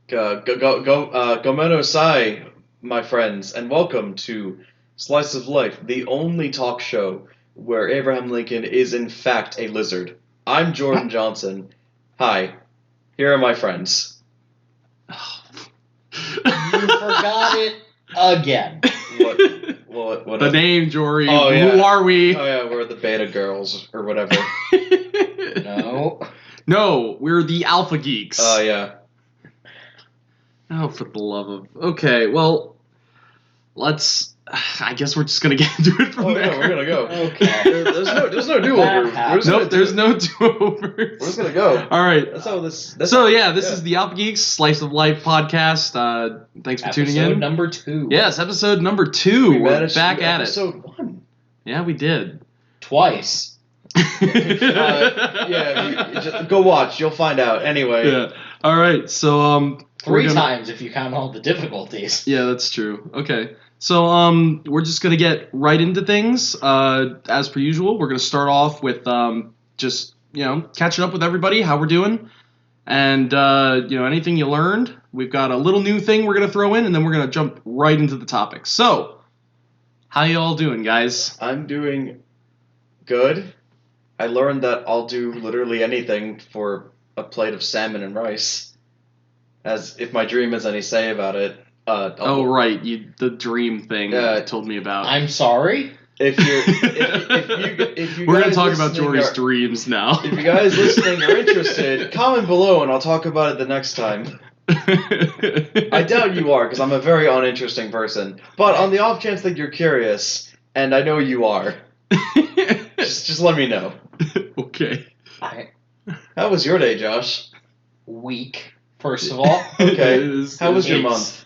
Gomeno Sai, my friends, and welcome to Slice of Life, the only talk show where Abraham Lincoln is in fact a lizard. I'm Jordan Johnson. Hi, here are my friends. You forgot it again. What the name, Jory. Oh, yeah. Who are we? Oh yeah, we're the Beta Girls or whatever. No, we're the AlphaGeeks. Oh yeah. Oh, for the love of... Okay, well, let's... I guess we're just going to get into it from there. Yeah, we're going to go. Okay. There's no do-overs. Nope, there's no do-overs. We're just going to go. All right. That's how this... This is the AlphaGeeks Slice of Life podcast. Thanks for tuning in. Episode number 2. Yes, episode number 2. We're back at it. Episode 1. Yeah, we did. Twice. Just go watch. You'll find out. Anyway. Yeah. All right, so... 3 times if you count all the difficulties. Yeah, that's true. Okay. So we're just going to get right into things. As per usual, we're going to start off with just, catching up with everybody, how we're doing. And, anything you learned. We've got a little new thing we're going to throw in, and then we're going to jump right into the topic. So, how you all doing, guys? I'm doing good. I learned that I'll do literally anything for a plate of salmon and rice. As if my dream has any say about it. Right, the dream thing that you told me about. I'm sorry? If you we're going to talk about Jory's dreams now. If you guys listening are interested, comment below and I'll talk about it the next time. I doubt you are, because I'm a very uninteresting person. But on the off chance that you're curious, and I know you are, just let me know. Okay. How was your day, Josh? Week. First of all. Okay. How was your month?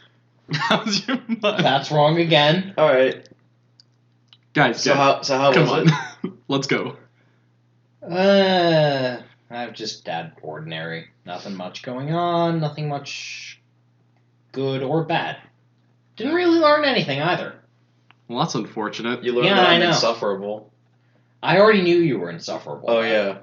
How's your month? That's wrong again. All right. Guys, so how come was on. It? Let's go. I've just had ordinary. Nothing much going on. Nothing much good or bad. Didn't really learn anything either. Well, that's unfortunate. You learned that I'm insufferable. I already knew you were insufferable. Oh, yeah.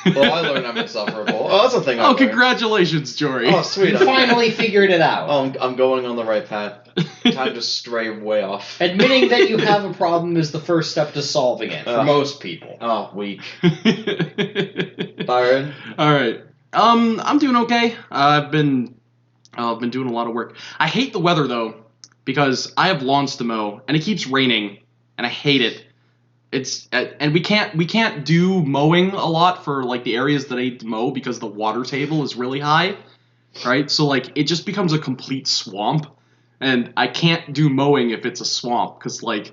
Well, I learned I'm insufferable. Oh, that's a thing I learned. Congratulations, Jory. Oh, sweet. You finally figured it out. Oh, I'm going on the right path. Time to stray way off. Admitting that you have a problem is the first step to solving it for most people. Oh, weak. Byron? All right. I'm doing okay. I've been doing a lot of work. I hate the weather, though, because I have lawns to mow, and it keeps raining, and I hate it. And we can't do mowing a lot for like the areas that I need to mow because the water table is really high, right? So like it just becomes a complete swamp, and I can't do mowing if it's a swamp because like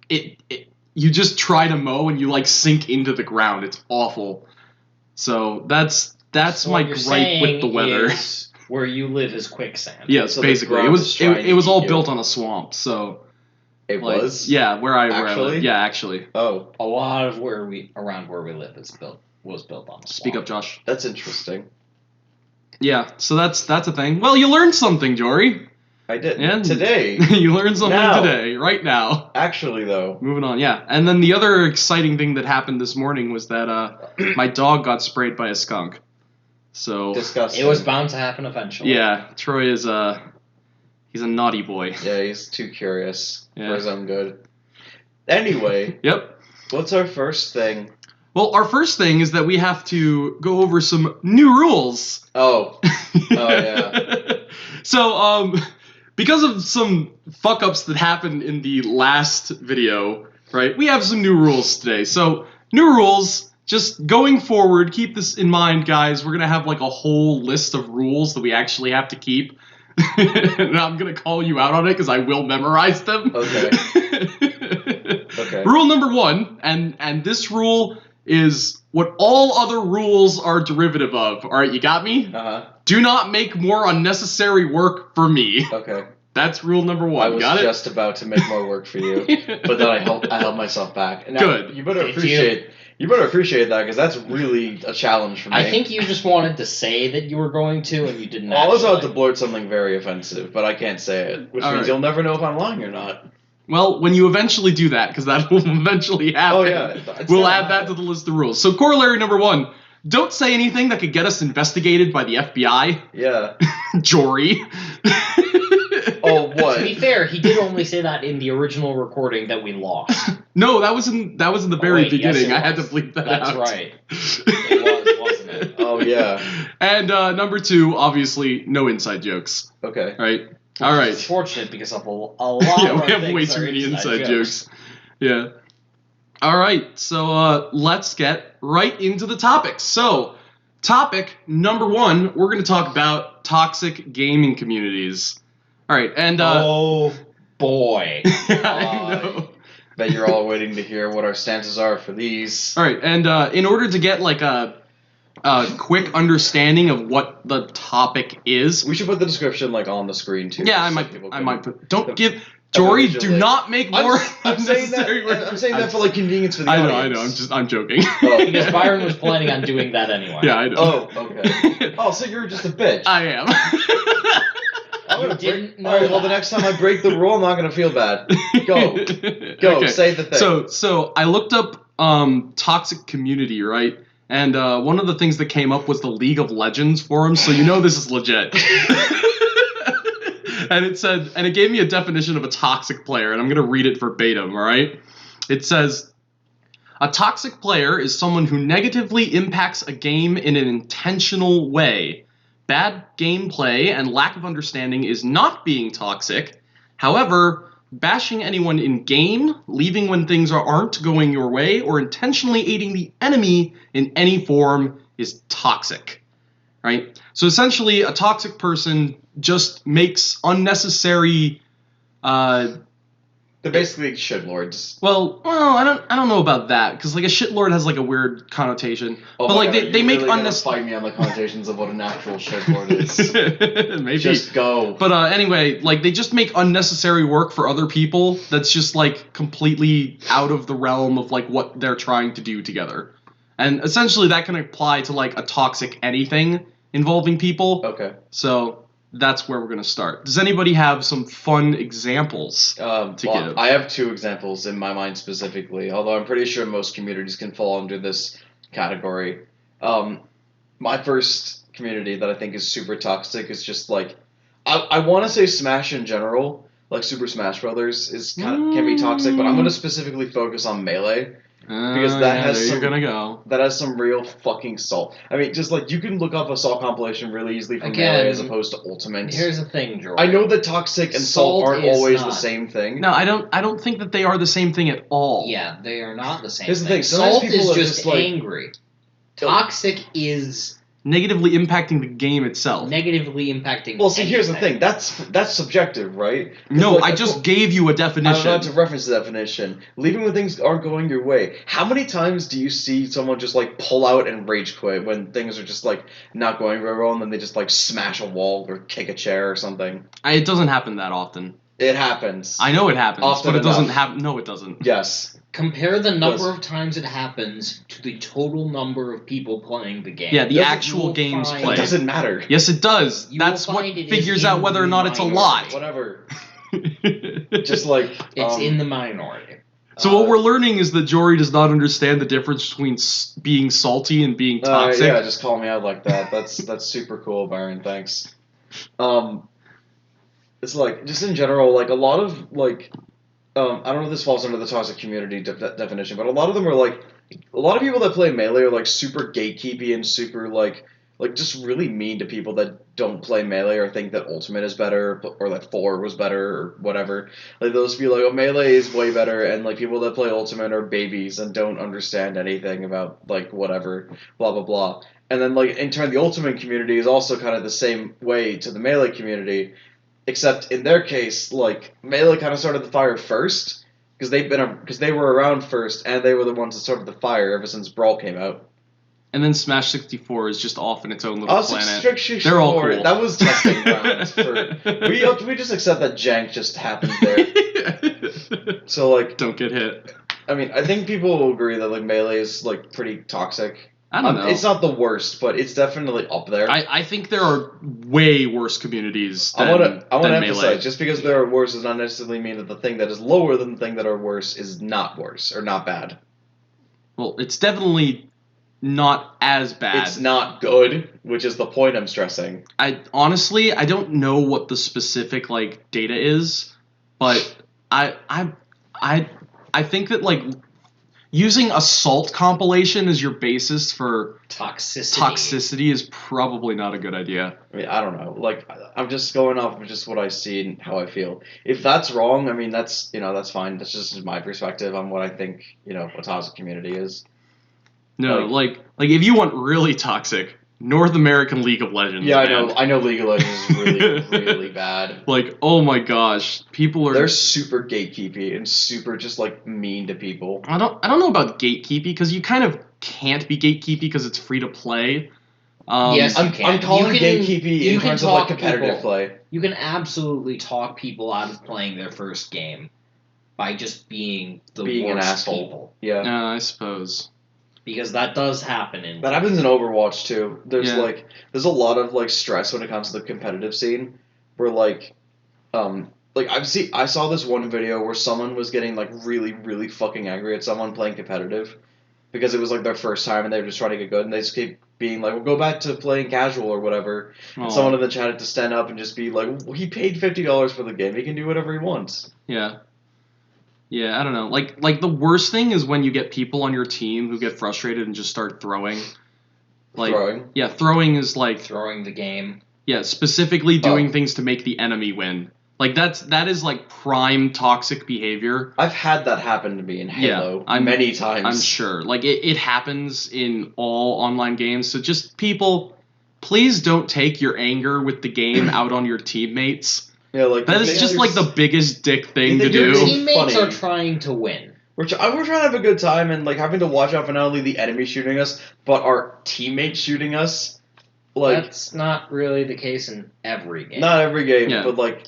you just try to mow and you like sink into the ground. It's awful. So that's so my gripe with the weather. Where you live is quicksand. Yes, so basically it was all built on a swamp. So. It was? Yeah, where I live. Yeah, actually. Oh. A lot of around where we live was built on a swamp. Speak up, Josh. That's interesting. Yeah, so that's a thing. Well, you learned something, Jory. I did. And today. You learned something today, right now. Actually, though. Moving on, yeah. And then the other exciting thing that happened this morning was that my dog got sprayed by a skunk. So disgusting. It was bound to happen eventually. Yeah, Troy is he's a naughty boy. Yeah, he's too curious for his own good. Anyway. Yep. What's our first thing? Well, our first thing is that we have to go over some new rules. Oh. Yeah. So, because of some fuck-ups that happened in the last video, right, we have some new rules today. So, new rules, just going forward, keep this in mind, guys. We're going to have like a whole list of rules that we actually have to keep. And I'm going to call you out on it because I will memorize them. Okay. Okay. Rule number 1, and this rule is what all other rules are derivative of. All right, you got me? Uh-huh. Do not make more unnecessary work for me. Okay. That's rule number 1. I was got it? just about to make more work for you, but then I held myself back. Now, Good. You better appreciate that, because that's really a challenge for me. I think you just wanted to say that you were going to, and you didn't. I was about to blurt something very offensive, but I can't say it, which means you'll never know if I'm lying or not. Well, when you eventually do that, because that will eventually happen, oh, yeah, we'll add that to the list of rules. So corollary number 1, don't say anything that could get us investigated by the FBI. Yeah. Jory. Oh, To be what? fair, he did only say that in the original recording that we lost. No, that was in the very wait, yes, beginning. it I had to was. bleep that That's out. right. It was, wasn't it? Oh, yeah. And number 2, obviously, no inside jokes. Okay. Right? All right. It's fortunate because of a lot Yeah, of we our have things way are too many inside inside jokes. Yeah. All right. So let's get right into the topics. So, topic number 1, we're going to talk about toxic gaming communities. All right. And Oh boy. I know. Bet you're all waiting to hear what our stances are for these. All right. And in order to get like a quick understanding of what the topic is. We should put the description like on the screen too. Yeah, so I people might. I can- might put. Don't give. Jory, do visually. not make more I'm saying that. unnecessary work. I'm saying that for like convenience for the I audience. know. I'm joking. Oh. Because Byron was planning on doing that anyway. Yeah, I know. Oh, okay. Oh, so you're just a bitch. I am. I'm gonna You didn't know All right. Well, that. the next time I break the rule, I'm not gonna feel bad. Go. Go. Okay. Say the thing. So I looked up toxic community, right? And one of the things that came up was the League of Legends forum, so you know this is legit. And it gave me a definition of a toxic player, and I'm gonna read it verbatim, all right? It says, a toxic player is someone who negatively impacts a game in an intentional way. Bad gameplay and lack of understanding is not being toxic. However, bashing anyone in game, leaving when things aren't going your way, or intentionally aiding the enemy in any form is toxic. Right? So essentially, a toxic person just makes unnecessary. They're basically shitlords. Well, I don't know about that because like a shitlord has like a weird connotation. Oh but my like God, they you're make really gonna unnecessary. fight me on the connotations of what an actual shitlord is. Maybe. Just go. But anyway, like they just make unnecessary work for other people that's just like completely out of the realm of like what they're trying to do together. And essentially that can apply to like a toxic anything involving people. Okay. So that's where we're going to start. Does anybody have some fun examples to give? I have 2 examples in my mind specifically, although I'm pretty sure most communities can fall under this category. My first community that I think is super toxic is just like, I want to say Smash in general, like Super Smash Brothers can be toxic, but I'm going to specifically focus on Melee. Because you're gonna go. That has some real fucking salt. I mean, just like you can look up a salt compilation really easily from Again, Melee as opposed to Ultimate. Here's the thing, George. I know that toxic and salt aren't is always not. the same thing. No, I don't think that they are the same thing at all. Yeah, they are not the same Here's the thing. thing, sometimes Salt people is are just just, like- angry. Toxic is Negatively impacting the game itself. negatively impacting. Well, see, here's the anything. thing. That's subjective, right? 'Cause, No, like, I just gave you a I'm definition. about to reference the definition. Leaving when things aren't going your way. How many times do you see someone just like pull out and rage quit when things are just like not going very well, and then they just like smash a wall or kick a chair or something? It doesn't happen that often. It happens. I know it happens, Often but it doesn't enough. happen. No, it doesn't. Yes. Compare the number Yes. of times it happens to the total number of people playing the game. Yeah, the Doesn't- actual you'll games find- It played. doesn't matter. Yes, it does. You That's will what find it is figures in out whether or not it's a lie. Whatever. Just like It's in the minority. So what we're learning is that Jory does not understand the difference between being salty and being toxic. Yeah, just call me out like that. That's super cool, Byron. Thanks. It's like just in general, like a lot of like, I don't know if this falls under the toxic community definition, but a lot of them are like, a lot of people that play Melee are like super gatekeepy and super like just really mean to people that don't play Melee or think that Ultimate is better or that 4 was better or whatever. Like those be like, oh, Melee is way better, and like people that play Ultimate are babies and don't understand anything about like whatever, blah blah blah. And then like in turn, the Ultimate community is also kind of the same way to the Melee community, except in their case, like Melee kind of started the fire first because they were around first and they were the ones that started the fire ever since Brawl came out. And then Smash 64 is just off in its own little planet. They're all cool. That was testing grounds for. We just accept that jank just happened there. So like, Don't get hit. I mean, I think people will agree that like Melee is like pretty toxic. I don't know. It's not the worst, but it's definitely up there. I think there are way worse communities than I want to Melee. emphasize, just because there are worse does not necessarily mean that the thing that is lower than the thing that are worse is not worse or not bad. Well, it's definitely not as bad. It's not good, which is the point I'm stressing. I don't know what the specific like data is, but I think that like using assault compilation as your basis for toxicity is probably not a good idea. I mean, I don't know. Like, I'm just going off of just what I see and how I feel. If that's wrong, I mean, that's fine. That's just my perspective on what I think, a toxic community is. No, like if you want really toxic, North American League of Legends. Yeah, man. I know League of Legends is really, really bad. Like, oh my gosh, they're super gatekeepy and super just like mean to people. I don't know about gatekeepy because you kind of can't be gatekeepy because it's free to play. Yes, you can. I'm calling gatekeepy in can terms of like competitive people, play. You can absolutely talk people out of playing their first game by just being worst an asshole. People. Yeah, I suppose. Because that does happen. That happens in Overwatch too. There's a lot of like stress when it comes to the competitive scene, where I saw this one video where someone was getting like really, really fucking angry at someone playing competitive, because it was like their first time and they were just trying to get good, and they just keep being like, well, go back to playing casual or whatever. And someone in the chat had to stand up and just be like, well, he paid $50 for the game, he can do whatever he wants. Yeah, I don't know. Like the worst thing is when you get people on your team who get frustrated and just start throwing. Throwing? Yeah, throwing is like throwing the game. Yeah, specifically doing things to make the enemy win. Like that is like prime toxic behavior. I've had that happen to me in Halo many times. I'm sure. Like it happens in all online games. So just people, please don't take your anger with the game out on your teammates. Yeah, like that is just like the biggest dick thing to do. Your teammates are trying to win. We're trying to have a good time and like having to watch out for not only the enemy shooting us, but our teammates shooting us. Like, that's not really the case in every game. Not every game, but like,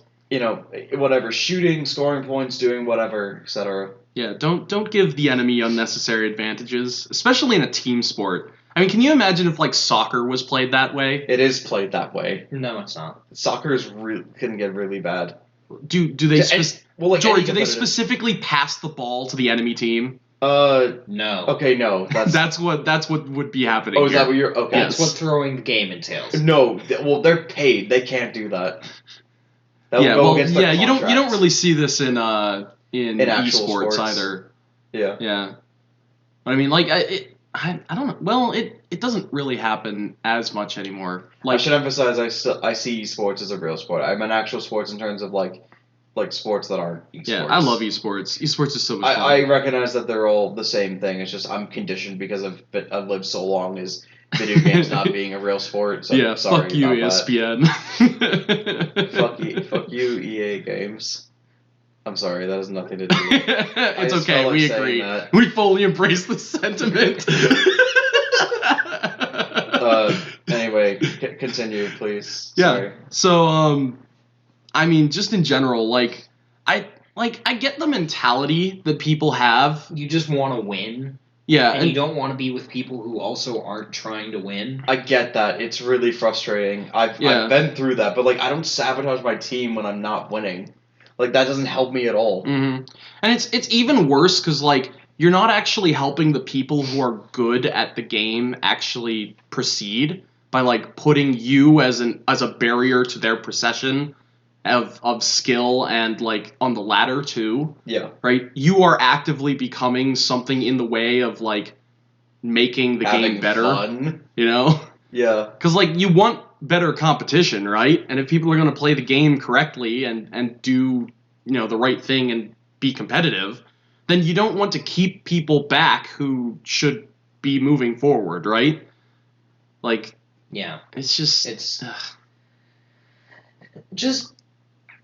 whatever, shooting, scoring points, doing whatever, etc. Yeah, don't give the enemy unnecessary advantages, especially in a team sport. I mean, can you imagine if like soccer was played that way? It is played that way. No, it's not. Soccer can get really bad. Do they Jory, do they specifically pass the ball to the enemy team? No. Okay, no. That's what would be happening. Oh, is that what you're? Okay, that's what throwing the game entails. No, well, they're paid. They can't do that. You don't really see this in esports either. Yeah. But I mean, like I don't know. Well, it doesn't really happen as much anymore. Like, I should emphasize, I see esports as a real sport. I meant actual sports in terms of like sports that aren't esports. Yeah, I love esports. Esports is so much fun. I recognize that they're all the same thing. It's just I'm conditioned because I've lived so long as video games not being a real sport. So yeah, sorry fuck you, about ESPN. fuck you, EA Games. I'm sorry, that has nothing to do with it. It's okay, we agree. We fully embrace the sentiment. Anyway, continue, please. Yeah. Sorry. So, I mean, just in general, I get the mentality that people have. You just want to win. Yeah. And you don't want to be with people who also aren't trying to win. I get that. It's really frustrating. I've been through that, but I don't sabotage my team when I'm not winning. That doesn't help me at all. Mm-hmm. And it's even worse because you're not actually helping the people who are good at the game actually proceed by putting you as a barrier to their procession of skill and on the ladder too. Yeah. Right? You are actively becoming something in the way of making the game better. Fun. You know? Yeah. Because you want better competition, right? And if people are going to play the game correctly and do the right thing and be competitive, then you don't want to keep people back who should be moving forward, right? Yeah. It's just just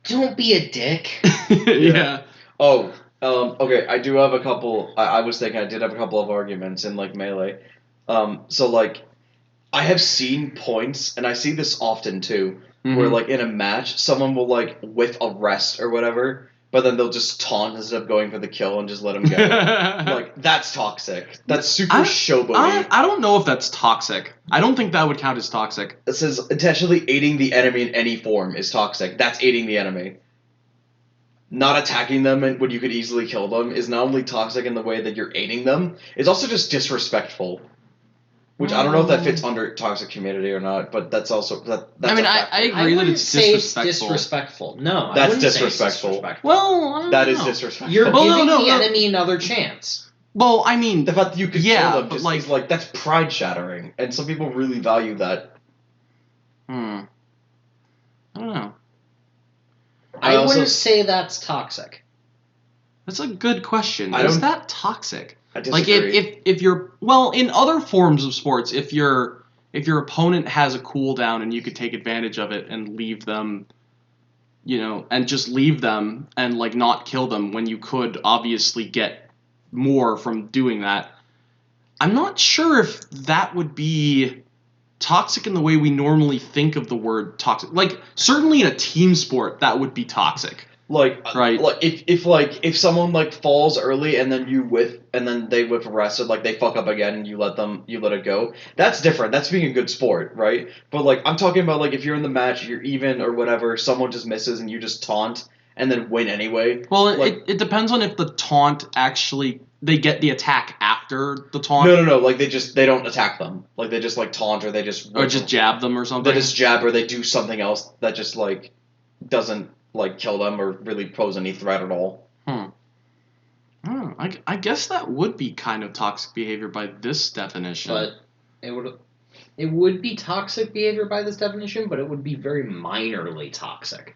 don't be a dick. Yeah. Oh, okay. I do have a couple. I was thinking I did have a couple of arguments in Melee. I have seen points, and I see this often too, where in a match, someone will whiff a rest or whatever, but then they'll just taunt instead of going for the kill and just let them go. That's toxic. That's super showboaty. I don't know if that's toxic. I don't think that would count as toxic. It says intentionally aiding the enemy in any form is toxic. That's aiding the enemy. Not attacking them when you could easily kill them is not only toxic in the way that you're aiding them, it's also just disrespectful. Which I don't know if that fits under toxic community or not, but that's also that's I mean, a I factor. agree that wouldn't it's say disrespectful. It's disrespectful. No, I That's wouldn't say it's disrespectful. disrespectful. Well, I don't That know. is disrespectful. You're Well, giving no, the no. enemy another chance. Well, I mean, The fact that you could Yeah, kill them but, just like- is like that's pride shattering, and some people really value that. I don't know. I I also- wouldn't say that's toxic. That's a good question. I Is don't- that toxic? I Like disagree. if you're in other forms of sports, if your opponent has a cooldown and you could take advantage of it and leave them, and just leave them and like not kill them when you could obviously get more from doing that. I'm not sure if that would be toxic in the way we normally think of the word toxic. Like certainly in a team sport that would be toxic. Right. Like if someone like falls early and then they whiff arrested, like they fuck up again and you let it go. That's different. That's being a good sport, right? But like I'm talking about like if you're in the match, you're even or whatever, someone just misses and you just taunt and then win anyway. Well, like, it depends on if the taunt actually they get the attack after the taunt No. Like they don't attack them. Like they just like taunt or they just or just jab them or something. They just jab or they do something else that just like doesn't like kill them or really pose any threat at all. I guess that would be kind of toxic behavior by this definition. But it would be toxic behavior by this definition, but it would be very minorly toxic.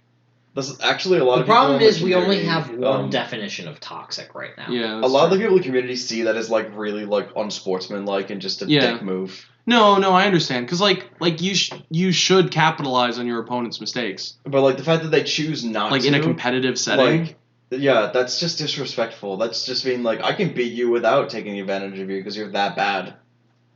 That's actually a lot The of people problem in the is we only community, have one definition of toxic right now. yeah, A lot of the people in the community see that as like really like unsportsmanlike and just a dick move. No, I understand because like you should capitalize on your opponent's mistakes. But like the fact that they choose not Like to, in a competitive setting. like, yeah, that's just disrespectful. That's just being like, I can beat you without taking advantage of you because you're that bad.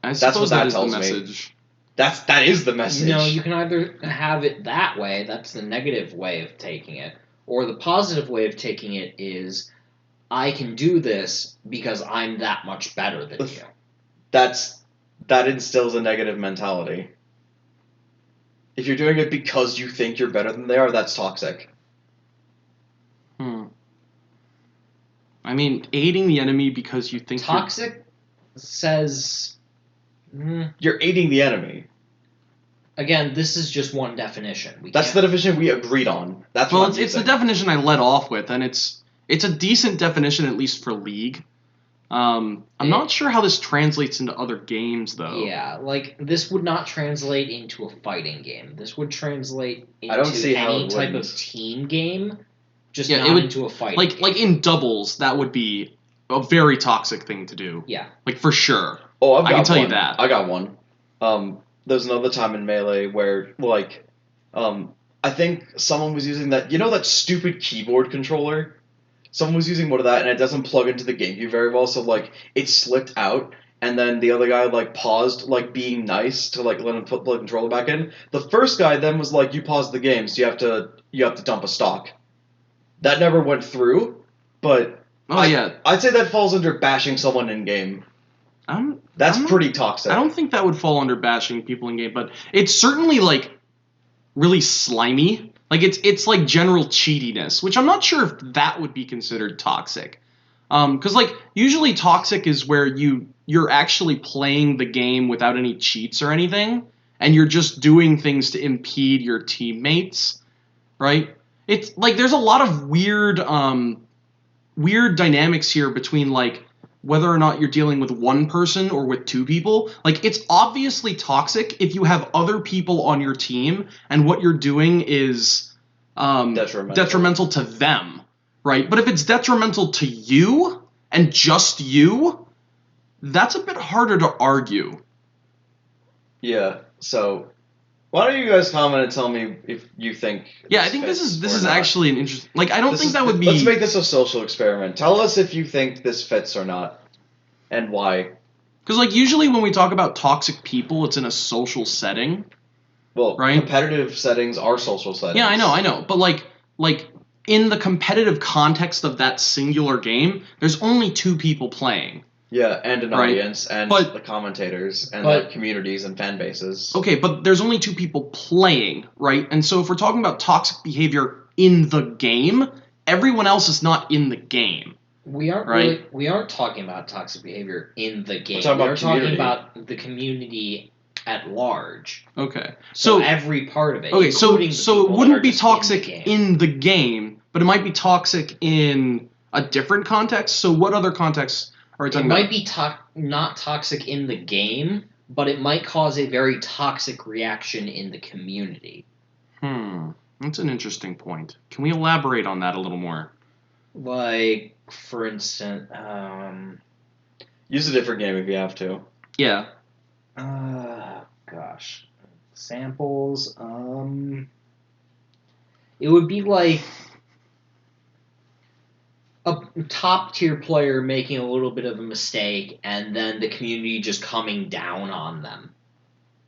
I that's suppose what that is tells the me. message. That is the message. No, you can either have it that way, that's the negative way of taking it, or the positive way of taking it is, I can do this because I'm that much better than you. That instills a negative mentality. If you're doing it because you think you're better than they are, that's toxic. I mean, aiding the enemy because you think Toxic says... You're aiding the enemy. Again, this is just one definition. That's the definition we agreed on. That's well, what it's the definition I led off with, and it's a decent definition at least for League. I'm not sure how this translates into other games though. Yeah, like this would not translate into a fighting game. This would translate into I don't see how any it type wouldn't. of team game, just Yeah, not it would- into a fighting game. Like in doubles, that would be a very toxic thing to do. Yeah. Like for sure. Oh, I can tell you that. I got one. There's another time in Melee where, like, I think someone was using that, that stupid keyboard controller? Someone was using one of that, and it doesn't plug into the GameCube very well, so, like, it slipped out, and then the other guy, like, paused, like, being nice to, like, let him put the controller back in. The first guy then was like, you paused the game, so you have to dump a stock. That never went through, but... Yeah. I'd say that falls under bashing someone in-game. That's pretty toxic. I don't think that would fall under bashing people in game, but it's certainly like really slimy. Like it's like general cheatiness, which I'm not sure if that would be considered toxic. Because like usually toxic is where you're actually playing the game without any cheats or anything, and you're just doing things to impede your teammates, right? It's like there's a lot of weird dynamics here between like whether or not you're dealing with one person or with two people. Like, it's obviously toxic if you have other people on your team and what you're doing is detrimental to them, right? But if it's detrimental to you and just you, that's a bit harder to argue. Yeah, so why don't you guys comment and tell me if you think... Yeah, I think this is actually an interesting... Like, I don't think that would be... Let's make this a social experiment. Tell us if you think this fits or not, and why. Because, like, usually when we talk about toxic people, it's in a social setting. Well, right? Competitive settings are social settings. Yeah, I know. But, like in the competitive context of that singular game, there's only two people playing. Yeah, and an right? audience, and the commentators, and the communities and fan bases. Okay, but there's only two people playing, right? And so if we're talking about toxic behavior in the game, everyone else is not in the game. We aren't Right. we aren't talking about toxic behavior in the game. talking about We're talking community. about the community at large. Okay. So every part of it. Okay, so including the it people that wouldn't are be just toxic in the game. in the game, but it might be toxic in a different context. So what other contexts are we It talking might about? be not toxic in the game, but it might cause a very toxic reaction in the community. That's an interesting point. Can we elaborate on that a little more? Like, for instance, Use a different game if you have to. Yeah. gosh, samples. It would be like a top tier player making a little bit of a mistake, and then the community just coming down on them.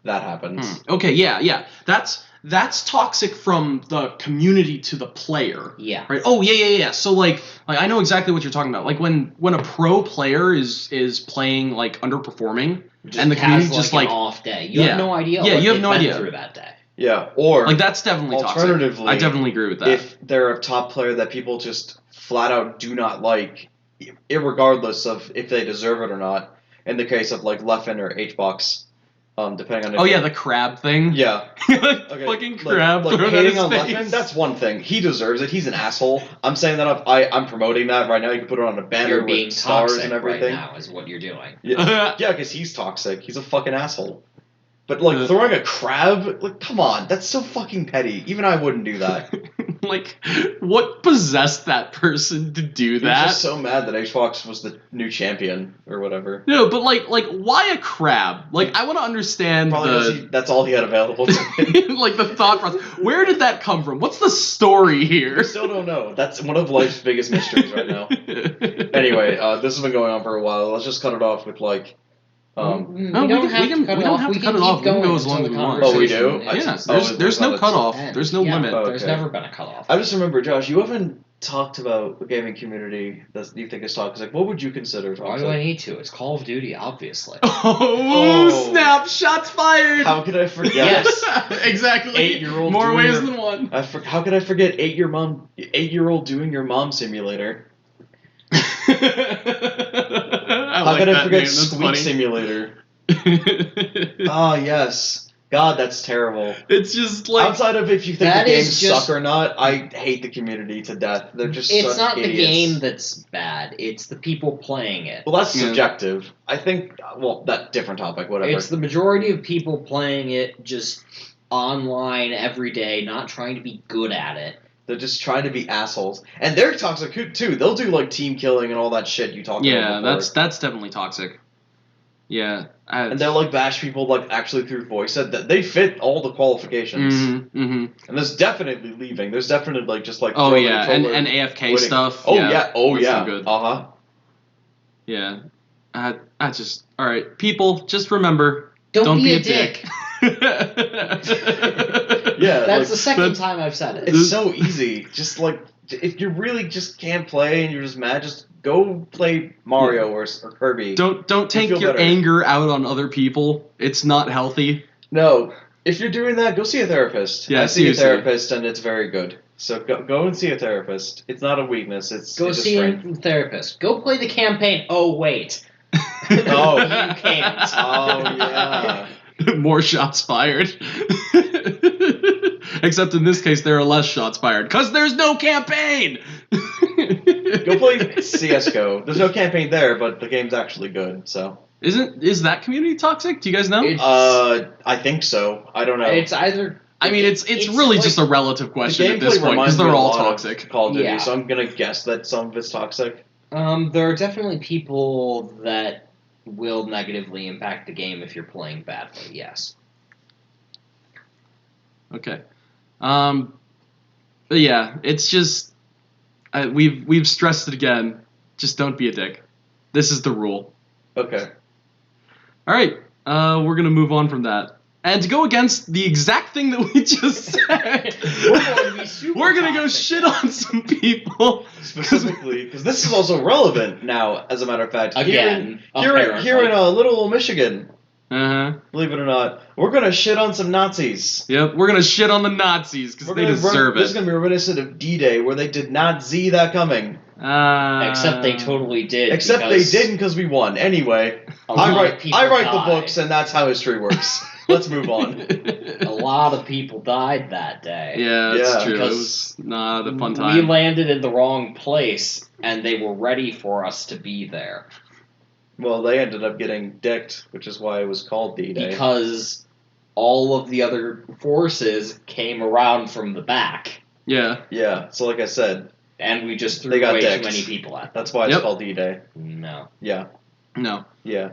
That happens. Okay, yeah. That's toxic from the community to the player. Yeah. Right. Oh yeah. So like I know exactly what you're talking about. Like when a pro player is playing like underperforming, and the community has, just like like an off day. You have no idea. Yeah, what you have they've no been idea through that day. Yeah, or like that's definitely toxic. alternatively, I definitely agree with that. if they're a top player that people just flat out do not like, irregardless of if they deserve it or not. In the case of like Leffen or HBox, depending on. Oh yeah, the crab thing. Yeah. Okay. Fucking crab. Like thrown hating at on his Leffen, face. that's one thing. He deserves it. He's an asshole. I'm saying that up. I'm promoting that right now. You can put it on a banner You're being with stars toxic and everything. right now is what you're doing. Yeah, because he's toxic. He's a fucking asshole. But like throwing a crab, like come on, that's so fucking petty. Even I wouldn't do that. Like, what possessed that person to do He was that? just so mad that HBox was the new champion or whatever. No, but like why a crab? Like I want to understand Probably because that's all he had available to him. like the thought process. Where did that come from? What's the story here? We still don't know. That's one of life's biggest mysteries right now. Anyway, this has been going on for a while. Let's just cut it off with like. No, we don't have to cut it off. We can go as long as we want. Oh, we do? Yeah, Oh, there's no it's cutoff. end. There's no limit. There's Okay. never been a cutoff. I just remember, Josh, you haven't talked about the gaming community that you think is toxic. Like, what would you consider Why toxic? do I need to? It's Call of Duty, obviously. Oh, snap! Shots fired. How could I forget? Yes. Exactly. 8-year-old More doing ways your- than one. How could I forget 8-year-old doing your mom simulator? How could I forget Squeak Simulator? Oh yes, God, that's terrible. It's just like Outside of if you think That the is games just- suck or not, I hate the community to death. They're just It's such not the idiots. game that's bad. It's the people playing it. Well, that's Yeah. subjective. I think. Well, that different topic. Whatever. It's the majority of people playing it just online every day, not trying to be good at it. They're just trying to be assholes, and they're toxic too. They'll do like team killing and all that shit you talked about. yeah, before. that's definitely toxic. Yeah, And they'll like bash people like actually through voice. That they fit all the qualifications. Mm-hmm. And there's definitely leaving. There's definitely like just like. Oh throwing yeah, the and controller AFK quitting. stuff. Oh yeah. Oh that's yeah. no good. Uh-huh. Yeah, I just all right. People, just remember, Don't be be a a dick. Yeah, That's like, the second that's- time I've said it. It's so easy. Just like if you really just can't play and you're just mad, just go play Mario or Kirby. don't take feel your better. anger out on other people. It's not healthy. No, if you're doing that, go see a therapist. Yeah, I see a seriously. therapist and it's very good. So go and see a therapist. It's not a weakness. Go it's see a a strength. therapist. Go play the campaign. Oh, wait. Oh, you can't. Oh yeah. More shots fired. Except in this case, there are less shots fired because there's no campaign. Go play CS:GO. There's no campaign there, but the game's actually good. So. Is that community toxic? Do you guys know? I think so. I don't know. It's either. I mean, it's really like- just a relative question the at this gameplay point reminds because me they're a all lot of toxic. Call of Duty, Yeah. so I'm gonna guess that some of it's toxic. There are definitely people that will negatively impact the game if you're playing badly. Yes. Okay. But yeah, it's just we've stressed it again. Just don't be a dick. This is the rule. Okay. All right. We're gonna move on from that. And to go against the exact thing that we just said, We're going to be super we're gonna go toxic. shit on some people. Specifically, because this is also relevant now. As a matter of fact, Again, here in apparently. Little Michigan, Uh huh. believe it or not, we're gonna shit on some Nazis. Yep. We're gonna shit on the Nazis because they deserve This is it. gonna be reminiscent of D-Day, where they did not see that coming. Except they totally did. Except they didn't because we won. Anyway, I write the books, and that's how history works. Let's move on. A lot of people died that day. Yeah, that's true. It Because was not a fun time. We landed in the wrong place, and they were ready for us to be there. Well, they ended up getting dicked, which is why it was called D-Day. Because all of the other forces came around from the back. Yeah. Yeah, so like I said... And we just threw way too many people at them. That's why it's called D-Day. No. Yeah. No. Yeah.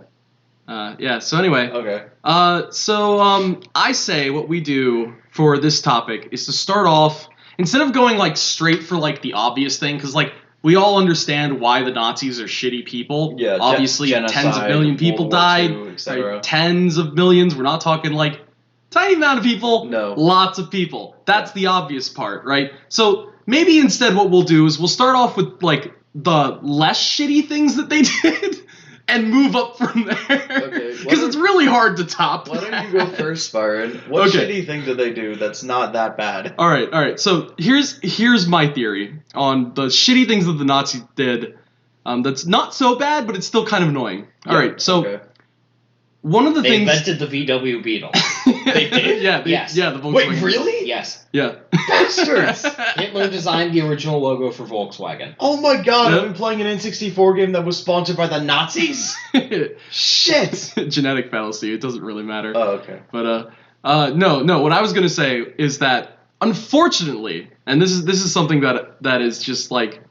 Yeah, so anyway. Okay. I say what we do for this topic is to start off, instead of going, like, straight for, like, the obvious thing, because, like, we all understand why the Nazis are shitty people. Yeah, obviously, genocide, tens of million people died. Right? Tens of millions. We're not talking, like, tiny amount of people. No. Lots of people. That's the obvious part, right? So maybe instead what we'll do is we'll start off with, like, the less shitty things that they did and move up from there. Okay. Because it's really hard to top Why don't you go first, Byron? What shitty thing did they do that's not that bad? All right. So here's my theory on the shitty things that the Nazis did. That's not so bad, but it's still kind of annoying. All right. So one of the things they invented the VW Beetle. They did. Yeah. The Volkswagen. Wait, really? Yes. Yeah. Bastards! Hitler designed the original logo for Volkswagen. Oh my god, I've been playing an N64 game that was sponsored by the Nazis? Shit! Genetic fallacy, it doesn't really matter. Oh, okay. But, no, what I was gonna say is that, unfortunately, and this is something that is just, like,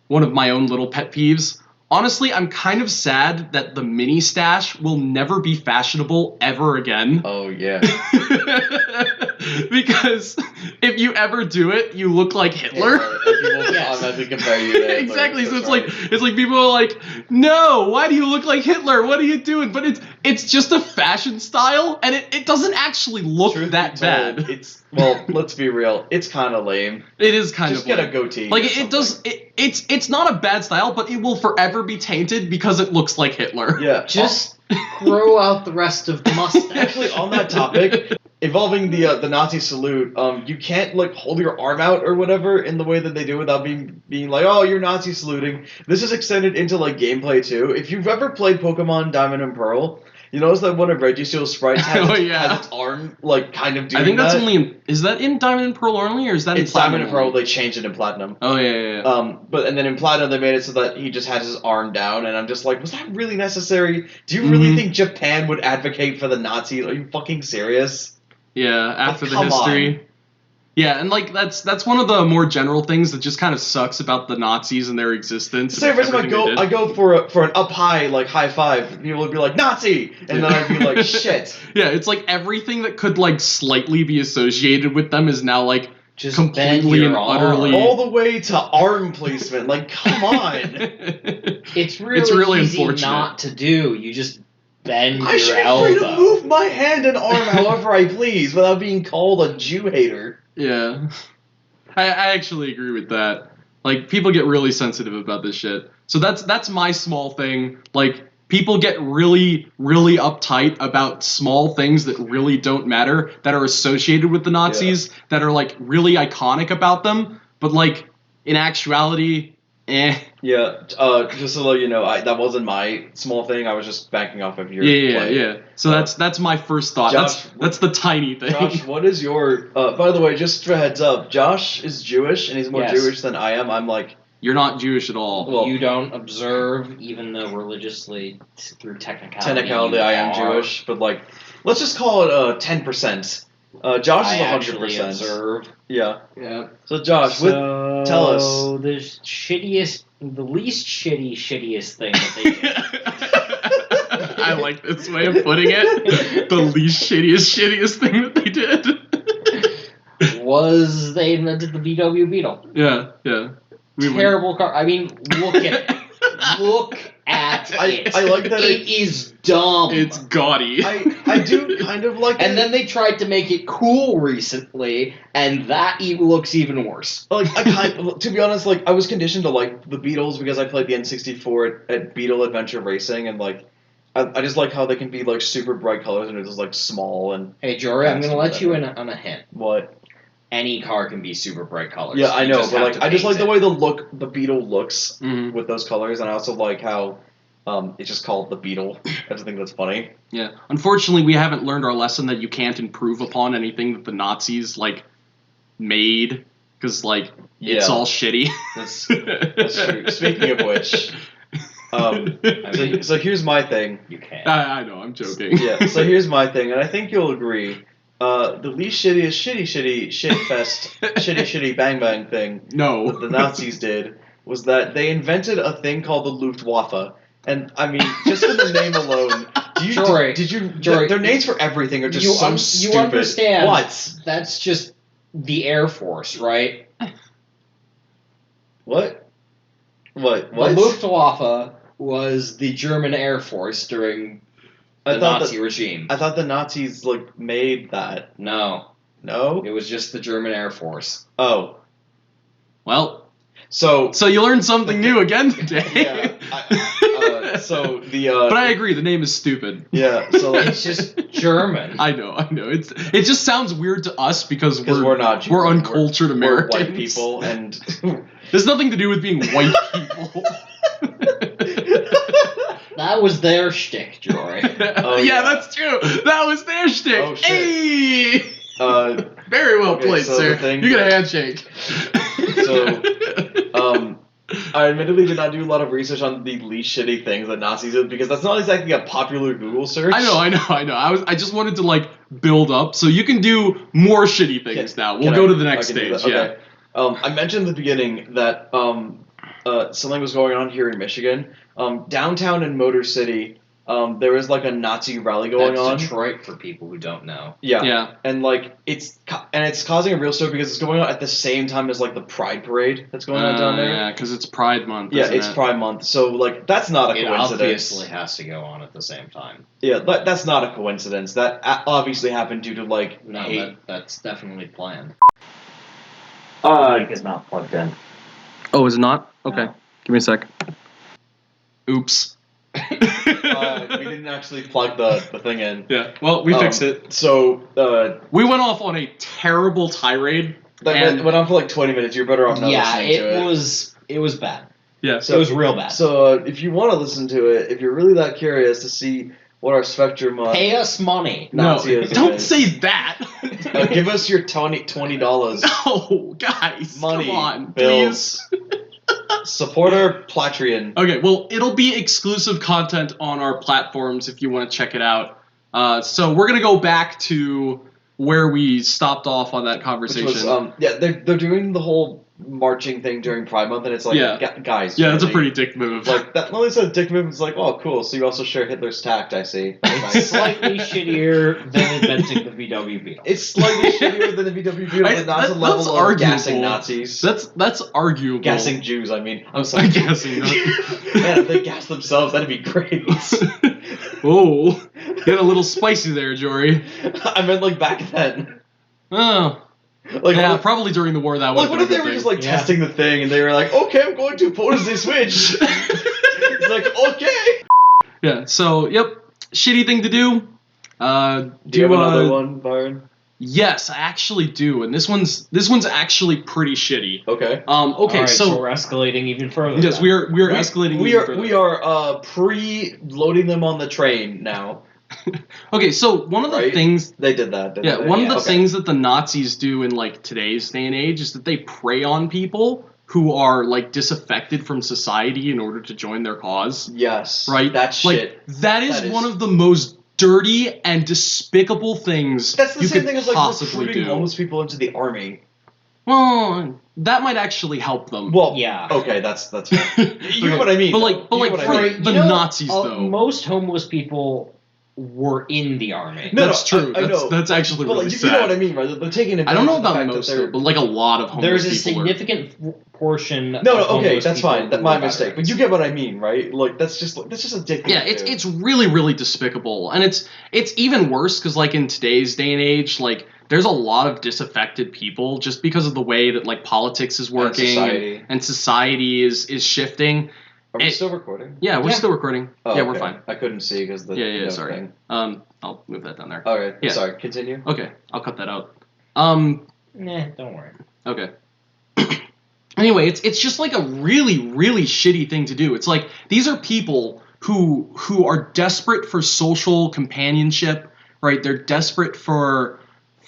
one of my own little pet peeves, honestly, I'm kind of sad that the mini stash will never be fashionable ever again. Oh, yeah. Because if you ever do it, you look like Hitler. Exactly. So it's like people are like, no, why do you look like Hitler? What are you doing? But it's just a fashion style, and it doesn't actually look that bad. Well, let's be real. It's kind of lame. It is kind of lame. Just get a goatee. Like it's not a bad style, but it will forever be tainted because it looks like Hitler. Yeah. Just grow out the rest of the mustache. Actually, on that topic, involving the Nazi salute, you can't like hold your arm out or whatever in the way that they do without being like, oh, you're Nazi saluting. This is extended into like gameplay too. If you've ever played Pokemon Diamond and Pearl, you notice that one of Registeel's sprites has its arm like kind of doing that. I think that's only is that in Diamond and Pearl only, or is that in Platinum? Diamond and Pearl. They changed it in Platinum. Oh yeah. And then in Platinum they made it so that he just has his arm down, and I'm just like, was that really necessary? Do you really think Japan would advocate for the Nazis? Are you fucking serious? Yeah, after the history. On. Yeah, and like that's one of the more general things that just kind of sucks about the Nazis and their existence. So every time I go for an up high like high five, people would be like Nazi, and then I'd be like shit. Yeah, it's like everything that could like slightly be associated with them is now like just completely and utterly all the way to arm placement. Like, come on. It's really easy unfortunate not to do. You just bend your elbow. I should be free to move my hand and arm however I please without being called a Jew hater. Yeah. I actually agree with that. Like, people get really sensitive about this shit. So that's my small thing. Like, people get really, really uptight about small things that really don't matter, that are associated with the Nazis, that are, like, really iconic about them. But, like, in actuality, Yeah, just to let you know, that wasn't my small thing. I was just backing off of your play. Yeah. So that's my first thought. Josh, that's the tiny thing. Josh, what is your... by the way, just for a heads up, Josh is Jewish, and he's more Jewish than I am. I'm like... You're not Jewish at all. Well, you don't observe, even though religiously, through technicality, Technicality, I am Jewish, but like... Let's just call it 10%. Josh is 100%. Observe. Yeah. Yeah. So Josh, tell us. The least shittiest thing that they did. I like this way of putting it. The least shittiest thing that they did was they invented the VW Beetle. Yeah. Terrible car. I mean, look at it. Look at it. I like that it is dumb. It's gaudy. I do kind of like it. And then they tried to make it cool recently, and that looks even worse. Like, to be honest, like, I was conditioned to like the Beetles because I played the N64 at Beetle Adventure Racing, and like, I just like how they can be like super bright colors and it's just like small and... Hey, Jory, I'm going to let you in on a hint. What? any car can be super bright colors. Yeah, I You know, just but have like to I just paint like the it. way the beetle looks Mhm. with those colors, and I also like how it's just called the beetle. I just think that's funny. Yeah. Unfortunately, we haven't learned our lesson that you can't improve upon anything that the Nazis like made because like it's Yeah. all shitty. That's true. Speaking of which, so here's my thing. You can't. I know, I'm joking. Yeah, so here's my thing, and I think you'll agree. The least shittiest shitty bang bang thing No. that the Nazis did was that they invented a thing called the Luftwaffe. And I mean, just in the name alone, did you their names for everything are just so stupid. You understand? What? That's just the Air Force, right? What? The Luftwaffe was the German Air Force during the Nazi regime. I thought the Nazis like made that. No, No? it was just the German Air Force. Oh. Well, So you learned something new again today. But But I agree, the name is stupid. Yeah, so like, It's just German. I know. It just sounds weird to us because we're not we're Jews, uncultured we're Americans. white people, and There's nothing to do with being white people. That was their shtick, Jory. Oh, yeah, yeah. that's true. That was their shtick. Oh, shit. Hey! uh, Very well Okay, played, so sir. the thing- You get a handshake. I admittedly did not do a lot of research on the least shitty things that Nazis did because that's not exactly a popular Google search. I know. I just wanted to like build up so you can do more shitty things now. We'll go to the next stage. Okay. I mentioned at the beginning that something was going on here in Michigan. Downtown in Motor City, there was like a Nazi rally going on. That's Detroit for people who don't know. Yeah. Yeah. And like it's causing a real stir because it's going on at the same time as like the Pride Parade that's going on down there. Yeah, because it's Pride Month. Yeah, isn't it's it? Pride Month, so like that's not a It coincidence. obviously has to go on at the same time. Yeah, that's not a coincidence. That obviously happened due to like No, hate. that's definitely planned. Is not plugged in. Oh, is it not? Okay. No. Give me a sec. Oops. We didn't actually plug the thing in. Yeah. Well, we fixed it. So We went off on a terrible tirade. that And- went on for like 20 minutes. You're better off not Yeah, listening to it. it was bad. Yeah. It was real bad. So if you want to listen to it, if you're really that curious to see what our spectrum of Pay us money. No, Nazism don't is, say that. give us your $20 No, guys. money Come on, bills. Support our Patreon. Okay, well, it'll be exclusive content on our platforms if you want to check it out. So we're gonna go back to where we stopped off on that Which conversation. was they're doing the whole marching thing during Pride Month, and it's like Yeah. guys. yeah, that's a really? pretty dick move. Like that. Not only dick move. It's like, oh, cool. So you also share Hitler's tact. I see. That's It's nice. slightly shittier than inventing the VW Beetle. It's slightly shittier than the VW Beetle, but not to the that's level of gassing arguable. Nazis. That's arguable. Gassing Jews. I mean, I'm sorry. Gassing. Man, if they gas themselves, that'd be great. Oh, get a little spicy there, Jory. I meant like back then. Oh, Like, yeah, what, probably during the war that would like have what been if a they good were just thing. like testing the thing and they were like, okay, I'm going to pose the switch. It's like, okay. Yeah. So, yep, shitty thing to do. Do you have another one, Byron? Yes, I actually do, and this one's actually pretty shitty. Okay. Okay, Alright, so we're escalating even further. yes, then. we are escalating. We even are further. we are pre-loading them on the train now. Okay, so one of the Right? things, They did that. Didn't yeah, they? one of the Okay. things that the Nazis do in like today's day and age is that they prey on people who are like disaffected from society in order to join their cause. Yes. Right? That shit. Like that is That is- one of the most dirty and despicable things That's the you same could thing as like possibly recruiting do. homeless people into the army. Well, that might actually help them. Well, Yeah. Okay, that's fine. You know what I mean? But though. like You know what I mean. Right, the Nazis though. Most homeless people were in the army. No, That's no, true. I know. That's actually But really like, you sad. know what I mean, right? They're taking advantage I don't know of the about fact most that though, they're... but like a lot of homeless There's a people are- significant portion. No, of okay, homeless that's people fine. who That's my were mistake. But veterans. you get what I mean, right? Like that's just a dick thing Yeah, to do. it's really really despicable, and it's even worse because like in today's day and age, like there's a lot of disaffected people just because of the way that like politics is working society. and society is shifting. Are we it- still recording? Yeah, we're Yeah. still recording. Oh, yeah, we're okay. fine. I couldn't see because the Yeah, note sorry. thing. I'll move that down there. Okay, Yeah. sorry. Continue. Okay, I'll cut that out. Nah, don't worry. Okay. Anyway, it's just like a really, really shitty thing to do. It's like these are people who are desperate for social companionship, right? They're desperate for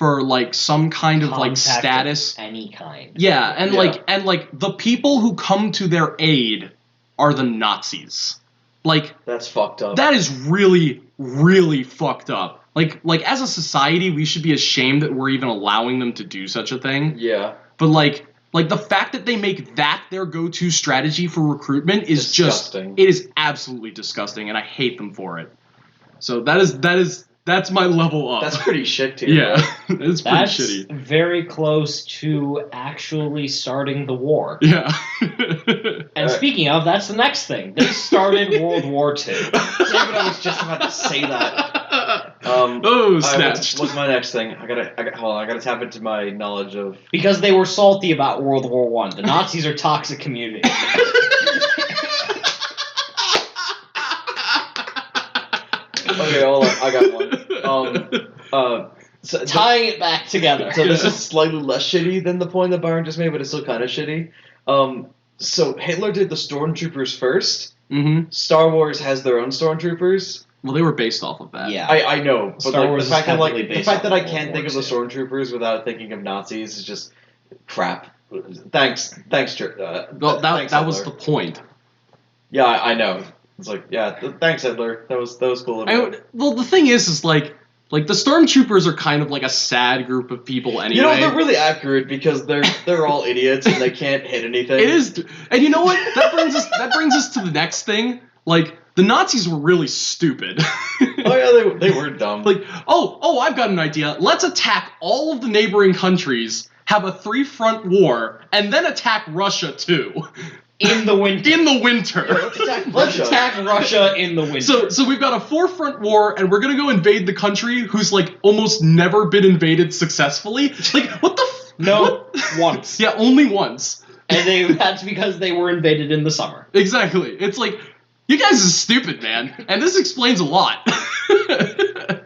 like some kind of like Contact status. of any kind. Yeah, and like the people who come to their aid are the Nazis. Like That's fucked up. that is really, really fucked up. Like as a society, we should be ashamed that we're even allowing them to do such a thing. Yeah. But like the fact that they make that their go-to strategy for recruitment is Disgusting. it is absolutely disgusting, and I hate them for it. So that's my level up. That's pretty shit tier. Yeah, it's pretty That's shitty. very close to actually starting the war. Yeah. And speaking of, that's the next thing. They started World War II. Damn it, I was just about to say that. Snatched. What's my next thing? I gotta tap into my knowledge of. Because they were salty about World War One. The Nazis are toxic community. Okay, hold on, I got one. Tying it back together. So this is slightly less shitty than the point that Byron just made, but it's still kind of shitty. So Hitler did the stormtroopers first. Mm-hmm. Star Wars has their own stormtroopers. Well, they were based off of that. Yeah. I know, but Star like, Wars the fact is that heavily the based fact that off I of can't World think of War the II. stormtroopers without thinking of Nazis is just crap. Thanks, Well, that was the point. Yeah, I know. It's like, thanks, Hitler. That was cool. Of you. Well, the thing is like the stormtroopers are kind of like a sad group of people anyway. You know, they're really accurate because they're all idiots and they can't hit anything. It is, and you know what? That brings us to the next thing. Like the Nazis were really stupid. Oh yeah, they were dumb. Like, oh, I've got an idea. Let's attack all of the neighboring countries, have a 3-front war, and then attack Russia too. In the winter. In the winter. Yeah, let's attack Let's Russia. attack Russia in the winter. So we've got a 4-front war, and we're gonna go invade the country who's like almost never been invaded successfully. Like, what the? No, what? once. Yeah, only once. And that's because they were invaded in the summer. Exactly. It's like, you guys are stupid, man, and this explains a lot.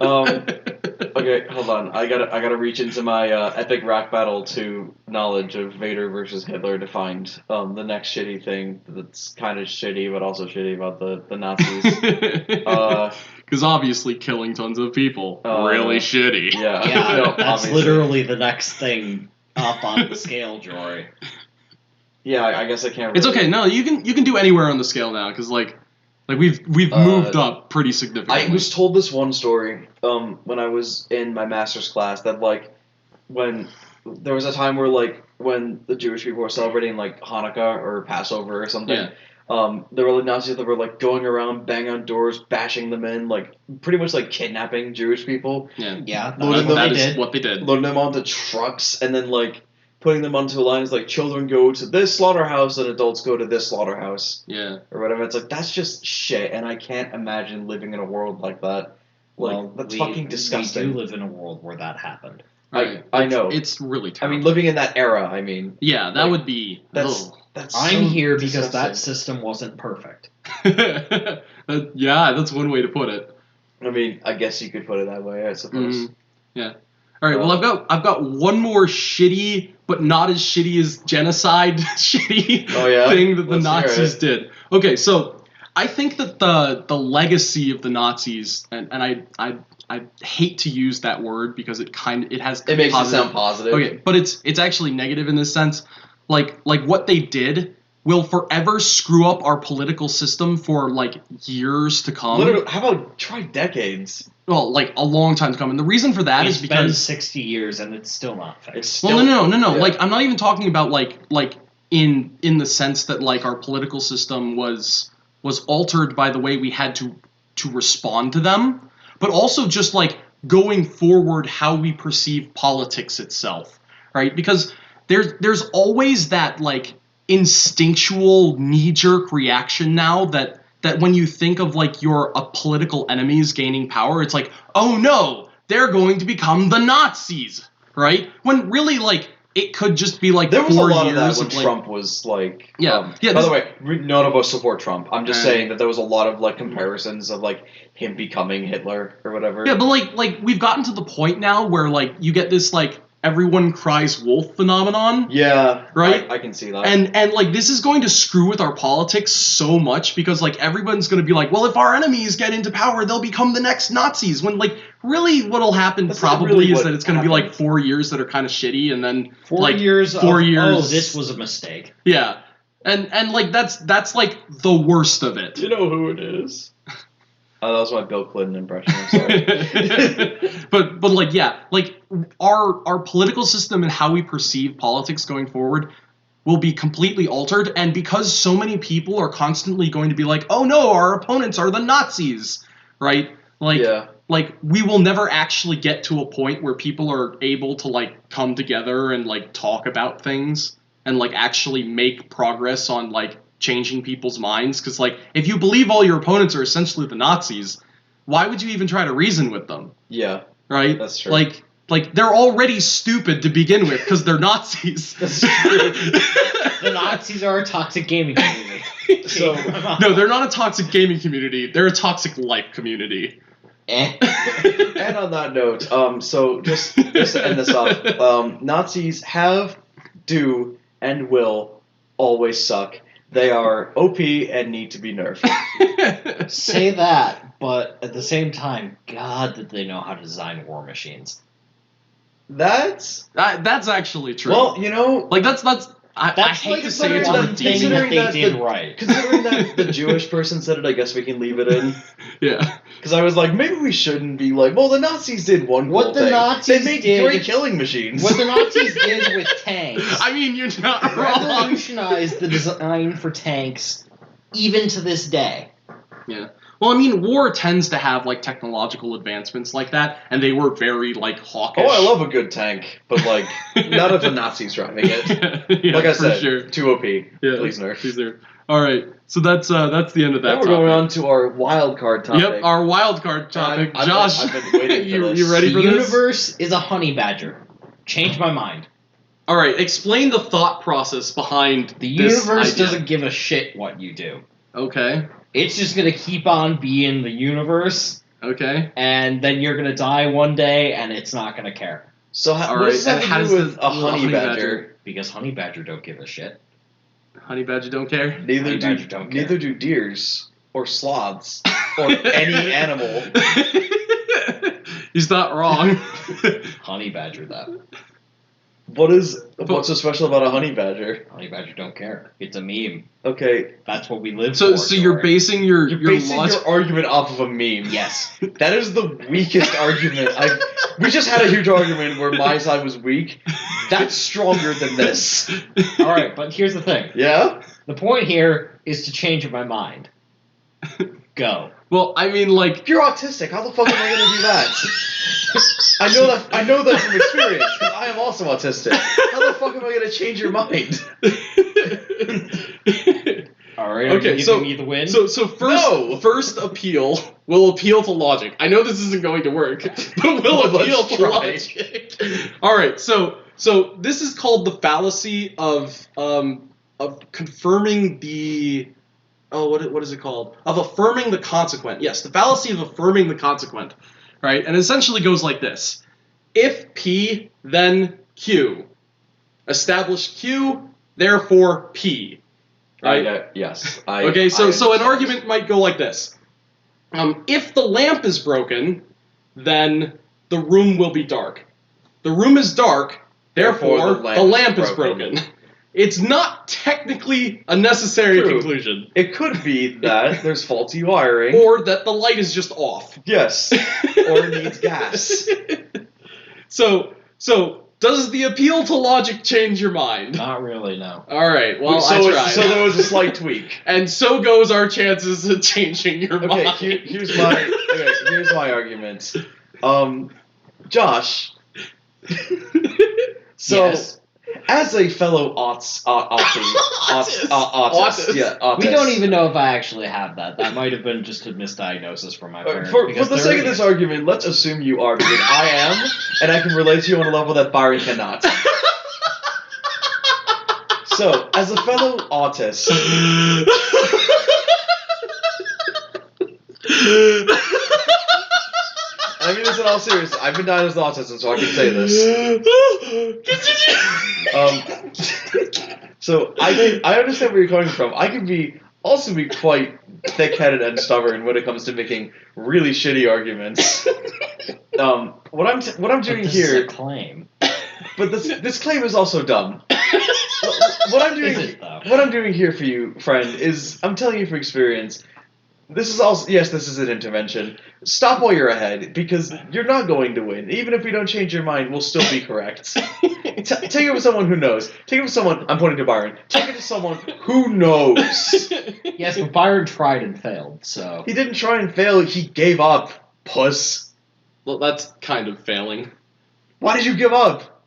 Okay, hold on. I gotta reach into my epic rap battle to knowledge of Vader versus Hitler to find the next shitty thing that's kind of shitty but also shitty about the Nazis. Because obviously killing tons of people, really shitty. Yeah, Yeah, no, that's obviously. literally the next thing up on the scale, Jory. Yeah, I guess I can't. Really... It's okay. No, you can do anywhere on the scale now because like we've moved up pretty significantly. I was told this one story when I was in my master's class that like when there was a time where like when the Jewish people were celebrating like Hanukkah or Passover or something. Yeah. There were like Nazis that were like going around, banging on doors, bashing them in, like pretty much like kidnapping Jewish people, Yeah. Yeah, Loading that's what them- they That is did. what they did. loading them onto trucks, and then like putting them onto lines like children go to this slaughterhouse and adults go to this slaughterhouse Yeah. or whatever. It's like that's just shit, and I can't imagine living in a world like that. Like Well, that's we- fucking disgusting. We do live in a world where that happened. Right. I know. It's really I terrible. mean, living in that era. I mean, yeah, that like, would be. that's ugh. that's. I'm so here because that disgusting. system wasn't perfect. Yeah, that's one way to put it. I mean, I guess you could put it that way. I suppose. Mm, yeah. All right. Well, I've got one more shitty, but not as shitty as genocide shitty Oh, yeah? thing that the Let's hear Nazis did. Okay, so I think that the legacy of the Nazis, and I hate to use that word because it has It makes positive- it sound positive. Okay, but it's actually negative in this sense. Like what they did will forever screw up our political system for like years to come. Literally, how about try decades? Well, like a long time to come. And the reason for that is It's been because 60 years and it's still not fixed. It's well, still, no. yeah. Like I'm not even talking about like in the sense that like our political system was altered by the way we had to respond to them, but also just like going forward how we perceive politics itself, right? Because there's always that like instinctual knee-jerk reaction now that when you think of like your political enemies gaining power, it's like, oh no, they're going to become the Nazis, right? When really like it could just be like There was 4 a lot years of that when of like, Trump was like. Yeah, yeah, By this- the way, none of us support Trump. I'm just Right. saying that there was a lot of like comparisons of like him becoming Hitler or whatever. Yeah, but like we've gotten to the point now where like you get this like everyone cries wolf phenomenon. Yeah. Right? I can see that. And like this is going to screw with our politics so much because like everyone's going to be like, well, if our enemies get into power, they'll become the next Nazis. When like really what'll happen That's not probably really is what that it's going to be like happened. 4 years that are kind of shitty, and then 4 like years. 4 years. Oh, this was a mistake. Yeah, and like that's like the worst of it. You know who it is? Oh, that was my Bill Clinton impression. I'm sorry. but like yeah, like our political system and how we perceive politics going forward will be completely altered, and because so many people are constantly going to be like, oh no, our opponents are the Nazis, right? Like Yeah. like we will never actually get to a point where people are able to like come together and like talk about things and like actually make progress on like changing people's minds, because like if you believe all your opponents are essentially the Nazis, why would you even try to reason with them? Yeah. Right? That's true. Like they're already stupid to begin with because they're Nazis. That's true. The Nazis are a toxic gaming community. So No, they're not a toxic gaming community. They're a toxic life community. And on that note, so just to end this off, Nazis have, do, and will always suck. They are OP and need to be nerfed. Say that, but at the same time, God, did they know how to design war machines? That's actually true. well, you know, like that's I That's hate like to say it's one a thing redeeming. that they that did the- right. considering that the Jewish person said it, I guess we can leave it in. Yeah. Because I was like, maybe we shouldn't be like, well, the Nazis did one What cool the thing. Nazis they made did- great killing machines. What the Nazis did with tanks I mean, you're not wrong. revolutionized the design for tanks, even to this day. Yeah. Well, I mean, war tends to have like technological advancements like that, and they were very like hawkish. Oh, I love a good tank, but like, not if the Nazis driving it. Yeah, Like I for said, sure. too OP. Yeah, Please nerf. Please nerf. All right, so that's the end of that. Now we're going on to our wild card topic. Yep, our wild card topic. I've Josh, been waiting for this. you ready The for this? universe is a honey badger. Change my mind. All right, explain the thought process behind The this universe idea. doesn't give a shit what you do. Okay. It's just gonna keep on being the universe, Okay. and then you're gonna die one day, and it's not gonna care. So All what right, does that and how have to does do with the a honey badger? Because honey badger don't give a shit. Honey badger don't care. Neither Honey do badger don't care. neither do deers or sloths or any animal. He's not wrong. Honey badger that. What's so special about a honey badger? Honey badger don't care. It's a meme. Okay, That's what we live so for. you're George. basing your you're basing logic. your argument off of a meme. Yes. That is the weakest argument. We just had a huge argument where my side was weak. That's stronger than this. All right, but here's the thing. Yeah? The point here is to change my mind. Go. Well, I mean, like, If you're autistic, how the fuck am I gonna do that? I know that from experience, because I am also autistic. How the fuck am I gonna change your mind? All right. Okay, Are you so- giving me the win? so first appeal will appeal to logic. I know this isn't going to work, but we'll Well, appeal let's to try. logic. All right, so this is called the fallacy of confirming the what is it called? Of affirming the consequent. Yes, the fallacy of affirming the consequent. Right, and it essentially goes like this: if P, then Q. Establish Q, therefore P. Right. Yes. Okay, so an argument might go like this. If the lamp is broken, then the room will be dark. The room is dark, therefore the lamp is broken. It's not technically a necessary True. conclusion. It could be that there's faulty wiring. Or that the light is just off. Yes. Or it needs gas. So does the appeal to logic change your mind? Not really, no. All right, well, I so, tried. so there was a slight tweak. And so goes our chances of changing your Okay, mind. here's my argument. Josh. So, Yes. as a fellow autist, We don't even know if I actually have that. That might have been just a misdiagnosis from my parents. For because the they're sake of this idiots. argument, let's assume you are, because I am, and I can relate to you on a level that Byron cannot. So, as a fellow autist, I mean this in all seriousness, I've been diagnosed with autism, so I can say this. So I understand where you're coming from. I can also be quite thick-headed and stubborn when it comes to making really shitty arguments. What I'm doing this here. is a claim. But this claim is also dumb. What I'm doing. Is it, though? What I'm doing here for you, friend, is I'm telling you from experience. This is an intervention. Stop while you're ahead, because you're not going to win. Even if we don't change your mind, we'll still be correct. Take it with someone who knows. Take it with someone. I'm pointing to Byron. Take it to someone who knows. Yes, but Byron tried and failed, so. He didn't try and fail. He gave up. Puss. Well, that's kind of failing. Why did you give up?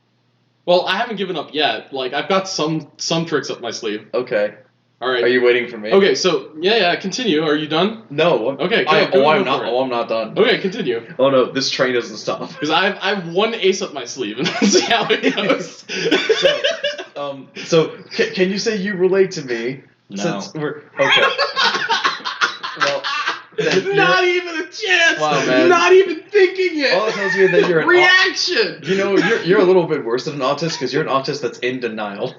Well, I haven't given up yet. Like, I've got some tricks up my sleeve. Okay. All right. Are you waiting for me? Okay, so yeah, continue. Are you done? No. Okay, go I'm for it. I'm not done. Okay, continue. Oh no, this train doesn't stop. Because I have one ace up my sleeve, and we'll see how it goes. So can you say you relate to me? No. Since we're okay. Well, then Not even a chance. Wow, man. Not even thinking it. all that tells me that you're an reaction. You know, you're a little bit worse than an autist because you're an autist that's in denial.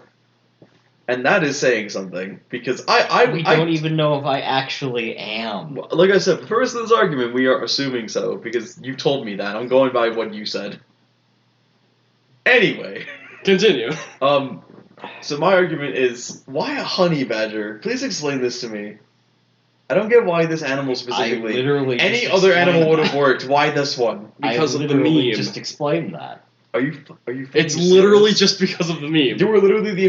And that is saying something, because We don't even know if I actually am. like I said, for the purpose of this argument, we are assuming so, because you told me that. I'm going by what you said. Anyway. Continue. So my argument is, why a honey badger? Please explain this to me. I don't get why this animal specifically. I literally Any just other animal would explained have worked. Why this one? Because I of the literally meme. just explained that. Are you? It's fucking literally serious? just because of the meme. You were literally the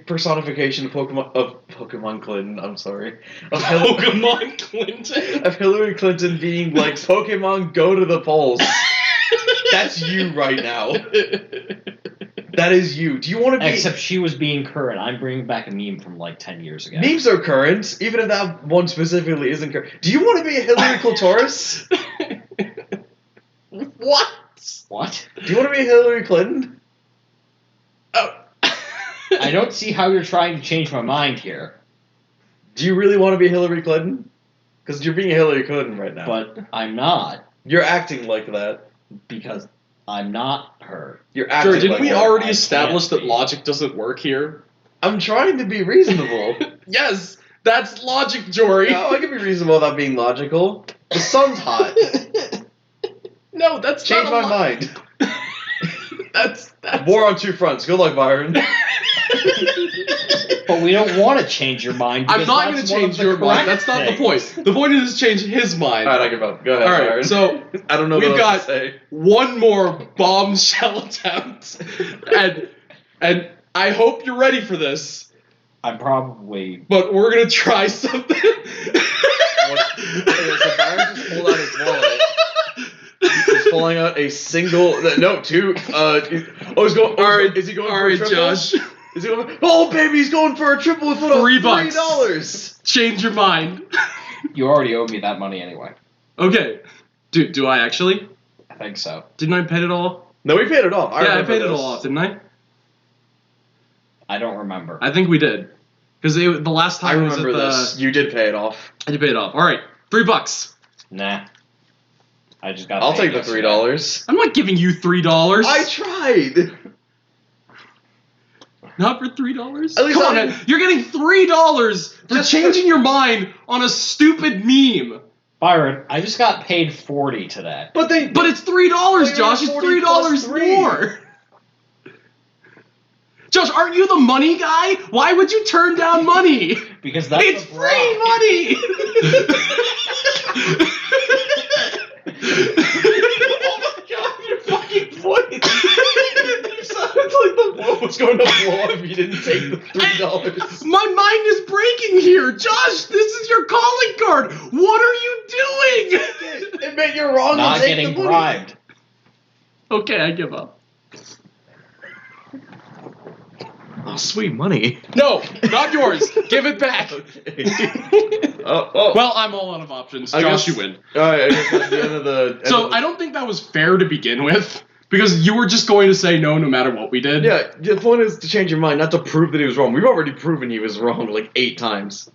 personification of Pokemon Clinton. I'm sorry. Of Pokemon Clinton. Of Hillary Clinton being like, Pokemon, go to the polls. That's you right now. That is you. Do you want to be? Except she was being current. I'm bringing back a meme from like 10 years ago. Memes are current, even if that one specifically isn't current. Do you want to be a Hillary Clitoris? What? What? Do you want to be a Hillary Clinton? Oh. I don't see how you're trying to change my mind here. Do you really want to be Hillary Clinton? Because you're being a Hillary Clinton right now. But I'm not, You're acting like that. because I'm not her. You're acting Sure, didn't like we that. already I establish can't that be. logic doesn't work here? I'm trying to be reasonable. Yes, that's logic, Jory. No, I can be reasonable without being logical. The sun's hot. No, that's Change not my mind. That's War on two fronts. Good luck, Byron. But we don't want to change your mind. I'm because not going that's to one of change the your mind. correct That's not the things. point. The point is to change his mind. Alright, I give up. Go ahead, All right, Byron. so I don't know we've what else got to say. one more bombshell attempt, and I hope you're ready for this. I'm probably. But we're gonna try something. Okay, so Byron just pulled out his wallet. He's pulling out a single. No, two. He's going. All right, is he going for a triple? Josh. Is he going? Oh, baby, he's going for a triple with $3. Change your mind. You already owe me that money anyway. Okay. Do I actually? I think so. Didn't I pay it all? No, we paid it off. I paid it all off, didn't I? I don't remember. I think we did. Because the last I time was at remember the... this. You did pay it off. I did pay it off. All right, $3. Nah. I just got. I'll paid take the yesterday. $3. I'm not giving you $3. I tried. Not for $3. At least Come on, I- man. You're getting $3 for Just changing your mind on a stupid meme. Byron, I just got paid 40 today. But It's $3, you're Josh. It's 40 plus $3 3. more. Josh, aren't you the money guy? Why would you turn down money? Because that's It's a free bribe. money. Oh my god, your fucking voice! You sounded like the world was going to blow up if you didn't take the $3. My mind is breaking here. Josh, this is your calling card. What are you doing? Admit you're wrong Not and take getting the money. bribed. Okay, I give up. Oh, sweet money. No, not yours. Give it back. Oh. Well, I'm all out of options. I Josh, guess- you win. Alright, I guess that's the end of the... So I don't think that was fair to begin with, because you were just going to say no matter what we did. Yeah, the point is to change your mind, not to prove that he was wrong. We've already proven he was wrong like 8 times.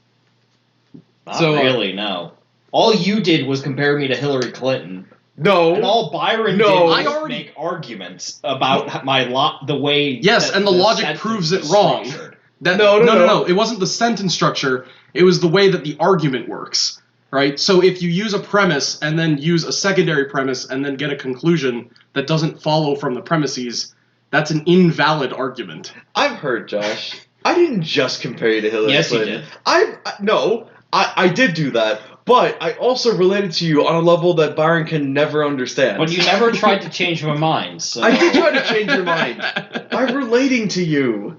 Not So, really, no. All you did was compare me to Hillary Clinton. No. And all Byron No. did was I already- make arguments about the way. Yes, that and the logic sentence proves it is wrong. structured. No. It wasn't the sentence structure. It was the way that the argument works, right? So if you use a premise and then use a secondary premise and then get a conclusion that doesn't follow from the premises, that's an invalid argument. I've heard, Josh. I didn't just compare you to Hillary Yes, you Clinton. did. I did do that, but I also related to you on a level that Byron can never understand. But you never tried to change my mind. So. I did try to change your mind by relating to you,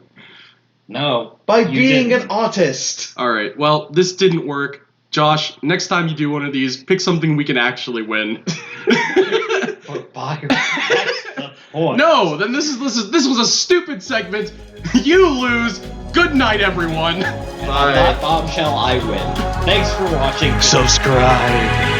No. by You being didn't. an autist. All right, well, this didn't work. Josh, next time you do one of these, pick something we can actually win. But Byron, that's the point. No, then this was a stupid segment. You lose. Good night, everyone. And on that bombshell, I win. Thanks for watching. Subscribe.